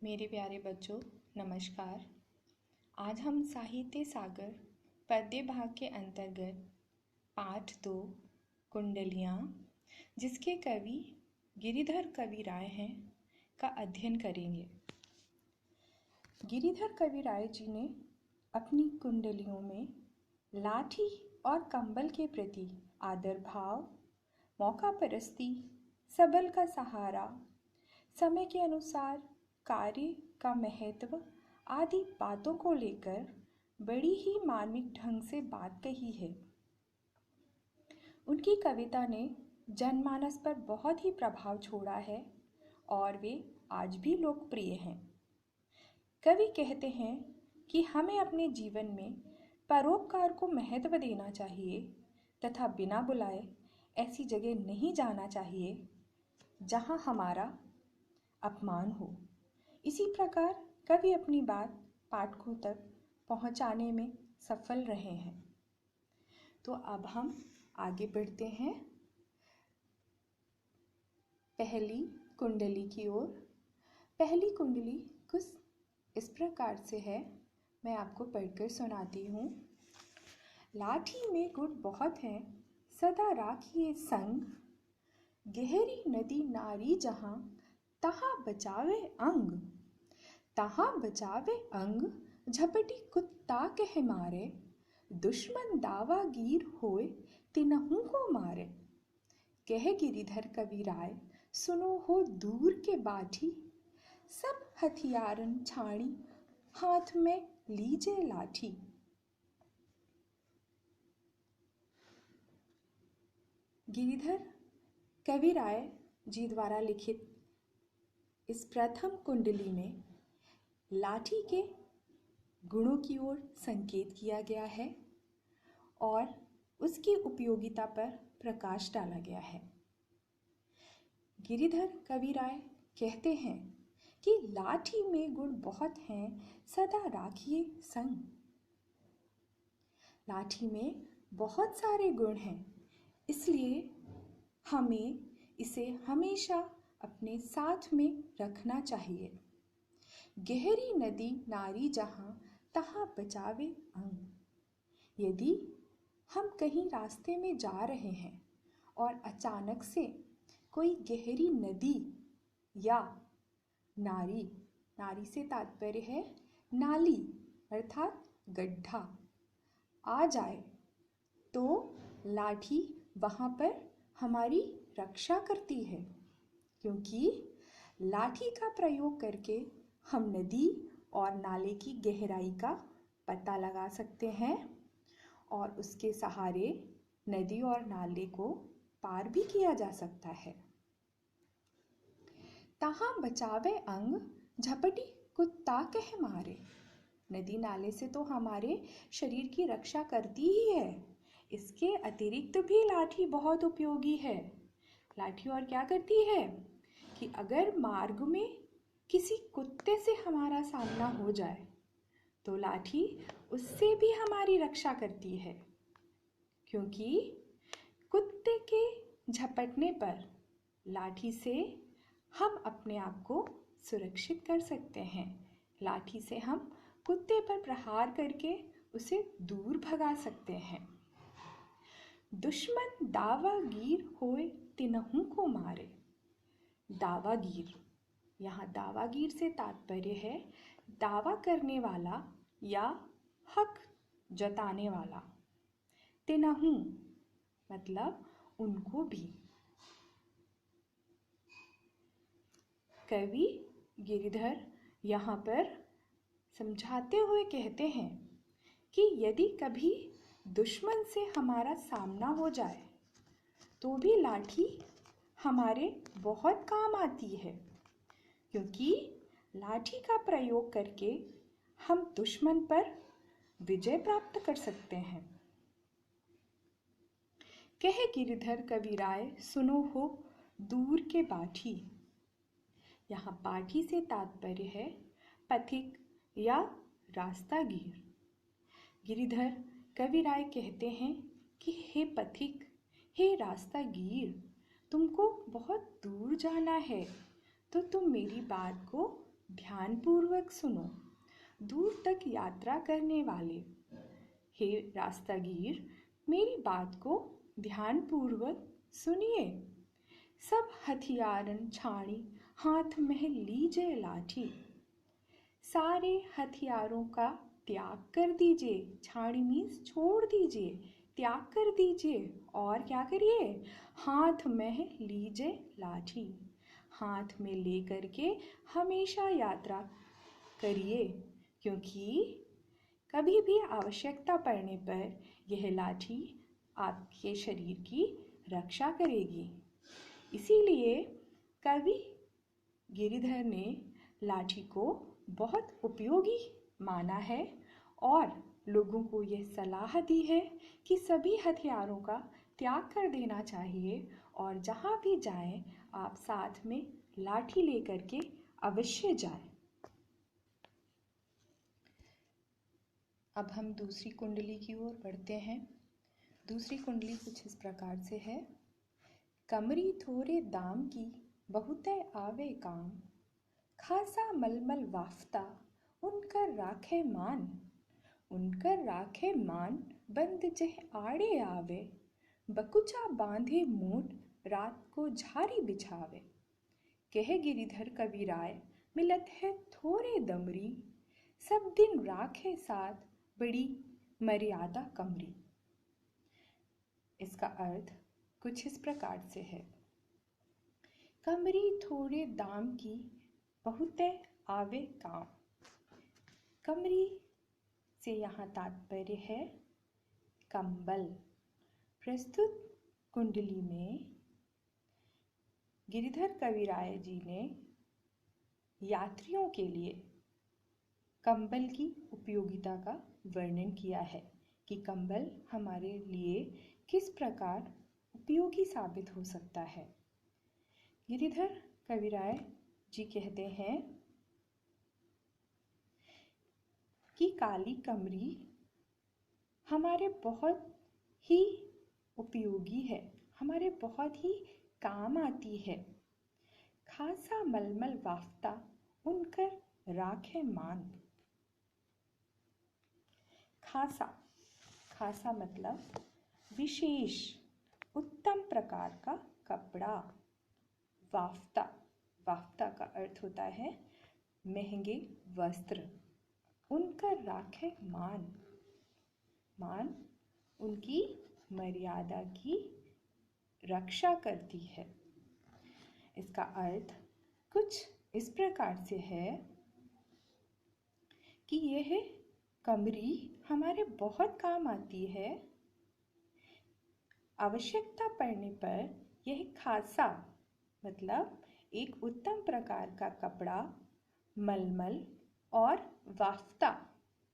मेरे प्यारे बच्चों, नमस्कार। आज हम साहित्य सागर पद्य भाग के अंतर्गत पाठ 2 कुंडलियाँ, जिसके कवि गिरिधर कवि राय हैं, का अध्ययन करेंगे। गिरिधर कवि राय जी ने अपनी कुंडलियों में लाठी और कंबल के प्रति आदर भाव, मौका परस्ती, सबल का सहारा, समय के अनुसार कार्य का महत्व आदि बातों को लेकर बड़ी ही मार्मिक ढंग से बात कही है। उनकी कविता ने जनमानस पर बहुत ही प्रभाव छोड़ा है और वे आज भी लोकप्रिय हैं। कवि कहते हैं कि हमें अपने जीवन में परोपकार को महत्व देना चाहिए तथा बिना बुलाए ऐसी जगह नहीं जाना चाहिए जहां हमारा अपमान हो। इसी प्रकार कवि अपनी बात पाठकों तक पहुंचाने में सफल रहे हैं। तो अब हम आगे बढ़ते हैं पहली कुंडली की ओर। पहली कुंडली कुछ इस प्रकार से है, मैं आपको पढ़कर सुनाती हूँ। लाठी में गुण बहुत है, सदा राखिए संग, गहरी नदी नारी जहाँ, तहाँ बचावे अंग। तहाँ बचावे अंग, झपटी कुत्ता कह मारे, दुश्मन दावागीर होए, तिनहु को मारे। कह गिरिधर कवि राय, सुनो हो दूर के बाठी, सब हथियारन छाणी, हाथ में लीजे लाठी। गिरिधर कवि राय जी द्वारा लिखित इस प्रथम कुंडली में लाठी के गुणों की ओर संकेत किया गया है और उसकी उपयोगिता पर प्रकाश डाला गया है। गिरिधर कवि राय कहते हैं कि लाठी में गुण बहुत हैं, सदा राखिए संग। लाठी में बहुत सारे गुण हैं, इसलिए हमें इसे हमेशा अपने साथ में रखना चाहिए। गहरी नदी नारी जहाँ, तहाँ बचावे अंग। यदि हम कहीं रास्ते में जा रहे हैं और अचानक से कोई गहरी नदी या नारी, नारी से तात्पर्य है नाली अर्थात गड्ढा, आ जाए तो लाठी वहाँ पर हमारी रक्षा करती है, क्योंकि लाठी का प्रयोग करके हम नदी और नाले की गहराई का पता लगा सकते हैं और उसके सहारे नदी और नाले को पार भी किया जा सकता है। तहाँ बचावे अंग, झपटी कुत्ता कह मारे। नदी नाले से तो हमारे शरीर की रक्षा करती ही है, इसके अतिरिक्त भी लाठी बहुत उपयोगी है। लाठी और क्या करती है कि अगर मार्ग में किसी कुत्ते से हमारा सामना हो जाए तो लाठी उससे भी हमारी रक्षा करती है, क्योंकि कुत्ते के झपटने पर लाठी से हम अपने आप को सुरक्षित कर सकते हैं। लाठी से हम कुत्ते पर प्रहार करके उसे दूर भगा सकते हैं। दुश्मन दावागीर होए, तिनहु को मारे। दावागीर, यहाँ दावागीर से तात्पर्य है दावा करने वाला या हक जताने वाला। तिनहु मतलब उनको भी। कवि गिरिधर यहाँ पर समझाते हुए कहते हैं कि यदि कभी दुश्मन से हमारा सामना हो जाए तो भी लाठी हमारे बहुत काम आती है, क्योंकि लाठी का प्रयोग करके हम दुश्मन पर विजय प्राप्त कर सकते हैं। कह गिरिधर कवि राय, सुनो हो दूर के बाठी। यहाँ बाठी से तात्पर्य है पथिक या रास्तागीर। गिरिधर कवि राय कहते हैं कि हे पथिक, हे रास्तागीर, तुमको बहुत दूर जाना है तो तुम मेरी बात को ध्यानपूर्वक सुनो, दूर तक यात्रा करने वाले। हे रास्तागीर, मेरी बात को ध्यानपूर्वक सुनिए। सब हथियारन छाणी हाथ में लीजिए लाठी। सारे हथियारों का त्याग कर दीजिए। छाणी मीन्स छोड़ दीजिए, त्याग कर दीजिए और क्या करिए? हाथ में लीजिए लाठी। हाथ में लेकर के हमेशा यात्रा करिए, क्योंकि कभी भी आवश्यकता पड़ने पर यह लाठी आपके शरीर की रक्षा करेगी। इसीलिए कवि गिरिधर ने लाठी को बहुत उपयोगी माना है और लोगों को यह सलाह दी है कि सभी हथियारों का त्याग कर देना चाहिए और जहाँ भी जाएं आप साथ में लाठी लेकर के अवश्य जाएं। अब हम दूसरी कुंडली की ओर बढ़ते हैं। दूसरी कुंडली कुछ इस प्रकार से है। कमरी थोड़े दाम की बहुते आवे काम, खासा मलमल वाफ्ता उनकर राखे मान। उनकर राखे मान बंद जह आड़े आवे, बकुचा बांधे मोट रात को झारी बिछावे। कह गिरिधर कविराय मिलत है थोड़े दमरी, सब दिन राखे साथ बड़ी मर्यादा कमरी। इसका अर्थ कुछ इस प्रकार से है। कमरी थोड़े दाम की बहुते आवे काम। कमरी से यहाँ तात्पर्य है कंबल। प्रस्तुत कुंडली में गिरिधर कविराय जी ने यात्रियों के लिए कंबल की उपयोगिता का वर्णन किया है कि कंबल हमारे लिए किस प्रकार उपयोगी साबित हो सकता है। गिरिधर कविराय जी कहते हैं कि काली कमरी हमारे बहुत ही उपयोगी है, हमारे बहुत ही काम आती है। खासा मलमल वाफ्ता उनकर राखे मान। खासा, खासा मतलब विशेष उत्तम प्रकार का कपड़ा। वाफ्ता, वाफ्ता का अर्थ होता है महंगे वस्त्र। उनका राखे मान, मान उनकी मर्यादा की रक्षा करती है। इसका अर्थ कुछ इस प्रकार से है कि यह कमरी हमारे बहुत काम आती है। आवश्यकता पड़ने पर यह खासा मतलब एक उत्तम प्रकार का कपड़ा, मलमल और वाफ्ता,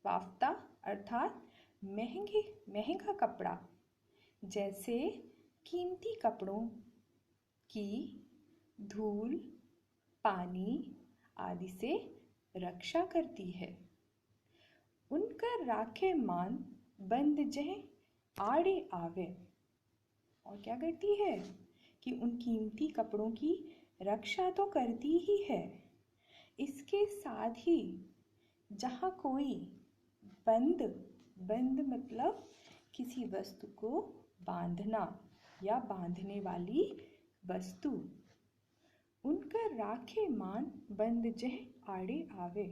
वाफ्ता अर्थात महंगा कपड़ा जैसे कीमती कपड़ों की धूल, पानी आदि से रक्षा करती है। उनका राखे मान बंद जह आड़े आवे, और क्या करती है कि उन कीमती कपड़ों की रक्षा तो करती ही है, इसके साथ ही जहाँ कोई बंद, बंद मतलब किसी वस्तु को बांधना या बांधने वाली वस्तु, उनका राखे मान बंद जह आड़े आवे,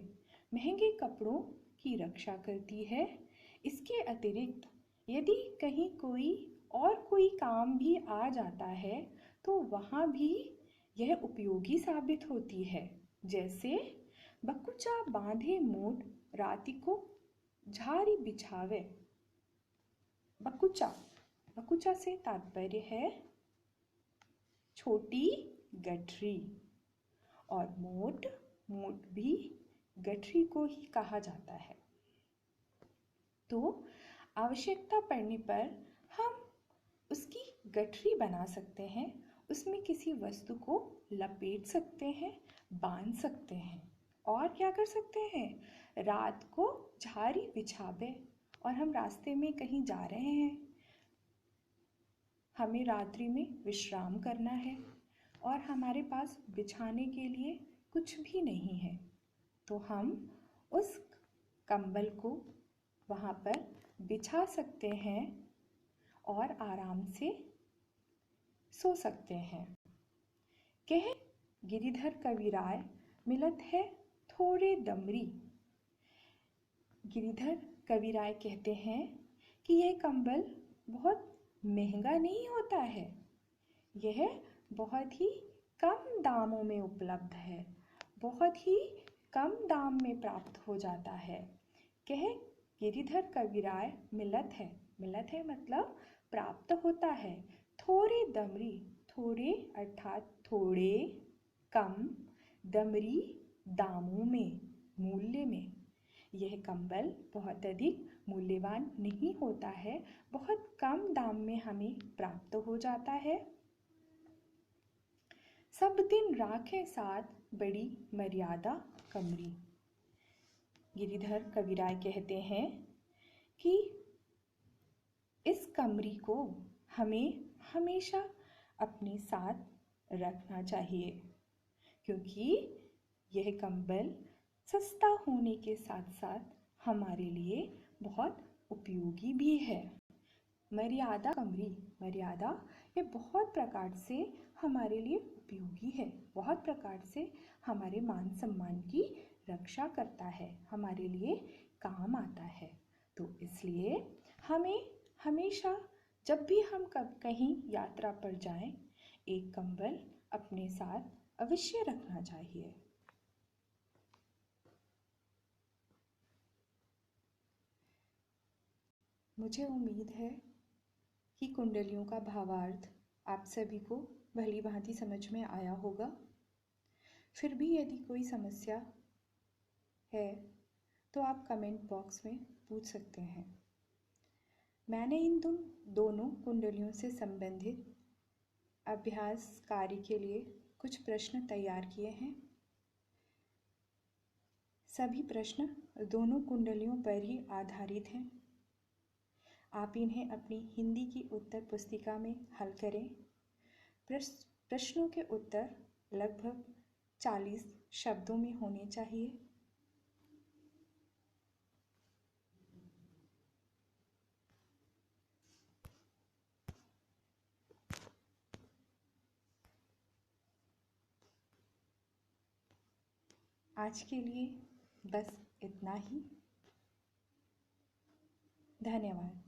महंगे कपड़ों की रक्षा करती है। इसके अतिरिक्त यदि कहीं कोई और कोई काम भी आ जाता है तो वहाँ भी यह उपयोगी साबित होती है। जैसे बकुचा बांधे मोट राति को झारी बिछावे। बकुचा, बकुचा से तात्पर्य है छोटी गठरी, और मोट, मोट भी गठरी को ही कहा जाता है। तो आवश्यकता पड़ने पर हम उसकी गठरी बना सकते हैं, उसमें किसी वस्तु को लपेट सकते हैं, बांध सकते हैं, और क्या कर सकते हैं, रात को झारी बिछावे। और हम रास्ते में कहीं जा रहे हैं, हमें रात्रि में विश्राम करना है और हमारे पास बिछाने के लिए कुछ भी नहीं है, तो हम उस कंबल को वहाँ पर बिछा सकते हैं और आराम से सो सकते हैं। कह गिरिधर कविराय मिलत है थोड़े दमरी। गिरिधर कविराय कहते हैं कि यह कंबल बहुत महंगा नहीं होता है, यह बहुत ही कम दामों में उपलब्ध है, बहुत ही कम दाम में प्राप्त हो जाता है। कह गिरिधर कविराय मिलत है मतलब प्राप्त होता है। थोड़े दमरी, थोड़े अर्थात थोड़े, कम, दमरी दामों में, मूल्य में। यह कंबल बहुत अधिक मूल्यवान नहीं होता है, बहुत कम दाम में हमें प्राप्त हो जाता है। सब दिन राखे साथ बड़ी मर्यादा कमरी। गिरिधर कविराय कहते हैं कि इस कमरी को हमें हमेशा अपने साथ रखना चाहिए, क्योंकि यह कंबल सस्ता होने के साथ साथ हमारे लिए बहुत उपयोगी भी है। मर्यादा कमरी, मर्यादा ये बहुत प्रकार से हमारे लिए उपयोगी है, बहुत प्रकार से हमारे मान सम्मान की रक्षा करता है, हमारे लिए काम आता है। तो इसलिए हमें हमेशा जब भी हम कहीं यात्रा पर जाएं, एक कंबल अपने साथ अवश्य रखना चाहिए। मुझे उम्मीद है कि कुंडलियों का भावार्थ आप सभी को भली भांति समझ में आया होगा। फिर भी यदि कोई समस्या है तो आप कमेंट बॉक्स में पूछ सकते हैं। मैंने इन दोनों कुंडलियों से संबंधित अभ्यास कार्य के लिए कुछ प्रश्न तैयार किए हैं। सभी प्रश्न दोनों कुंडलियों पर ही आधारित हैं। आप इन्हें अपनी हिंदी की उत्तर पुस्तिका में हल करें। प्रश्नों के उत्तर लगभग 40 शब्दों में होने चाहिए। आज के लिए बस इतना ही। धन्यवाद।